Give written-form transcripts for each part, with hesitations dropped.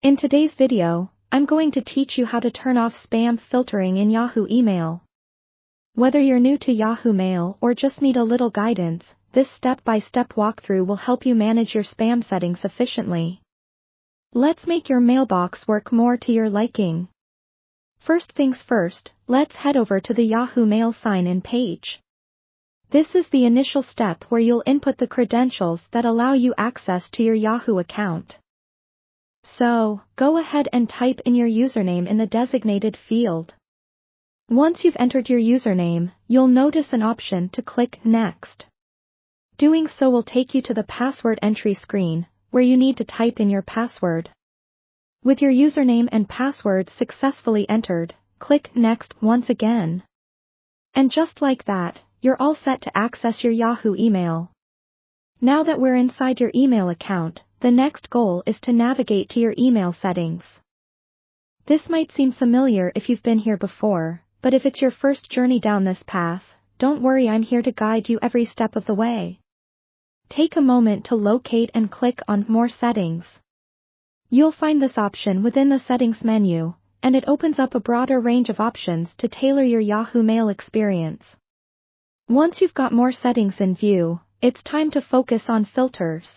In today's video, I'm going to teach you how to turn off spam filtering in Yahoo Email. Whether you're new to Yahoo Mail or just need a little guidance, this step-by-step walkthrough will help you manage your spam settings efficiently. Let's make your mailbox work more to your liking. First things first, let's head over to the Yahoo Mail sign-in page. This is the initial step where you'll input the credentials that allow you access to your Yahoo account. So, go ahead and type in your username in the designated field. Once you've entered your username, you'll notice an option to click Next. Doing so will take you to the password entry screen, where you need to type in your password. With your username and password successfully entered, click Next once again. And just like that, you're all set to access your Yahoo email. Now that we're inside your email account, the next goal is to navigate to your email settings. This might seem familiar if you've been here before, but if it's your first journey down this path, don't worry, I'm here to guide you every step of the way. Take a moment to locate and click on More Settings. You'll find this option within the Settings menu, and it opens up a broader range of options to tailor your Yahoo Mail experience. Once you've got more settings in view, it's time to focus on filters.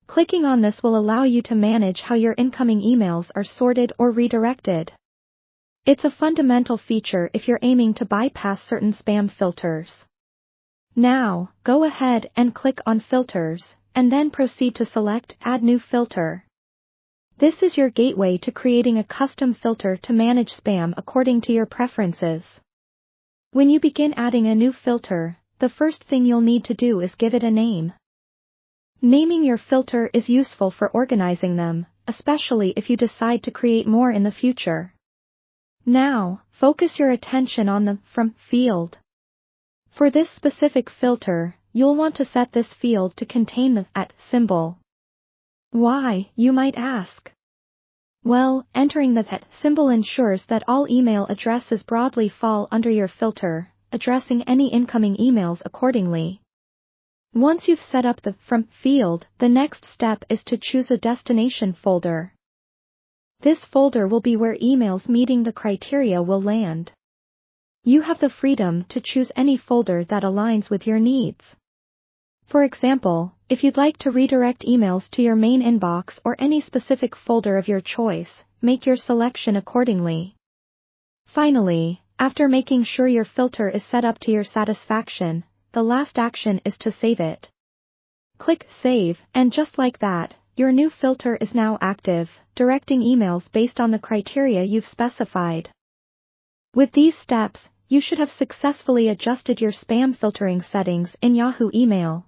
Clicking on this will allow you to manage how your incoming emails are sorted or redirected. It's a fundamental feature if you're aiming to bypass certain spam filters. Now, go ahead and click on Filters, and then proceed to select Add New Filter. This is your gateway to creating a custom filter to manage spam according to your preferences. When you begin adding a new filter, the first thing you'll need to do is give it a name. Naming your filter is useful for organizing them, especially if you decide to create more in the future. Now, focus your attention on the From field. For this specific filter, you'll want to set this field to contain the @ symbol. Why, you might ask? Well, entering the @ symbol ensures that all email addresses broadly fall under your filter, addressing any incoming emails accordingly. Once you've set up the From field, the next step is to choose a destination folder. This folder will be where emails meeting the criteria will land. You have the freedom to choose any folder that aligns with your needs. For example, if you'd like to redirect emails to your main inbox or any specific folder of your choice, make your selection accordingly. Finally, after making sure your filter is set up to your satisfaction, the last action is to save it. Click Save, and just like that, your new filter is now active, directing emails based on the criteria you've specified. With these steps, you should have successfully adjusted your spam filtering settings in Yahoo Email.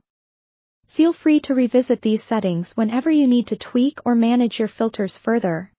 Feel free to revisit these settings whenever you need to tweak or manage your filters further.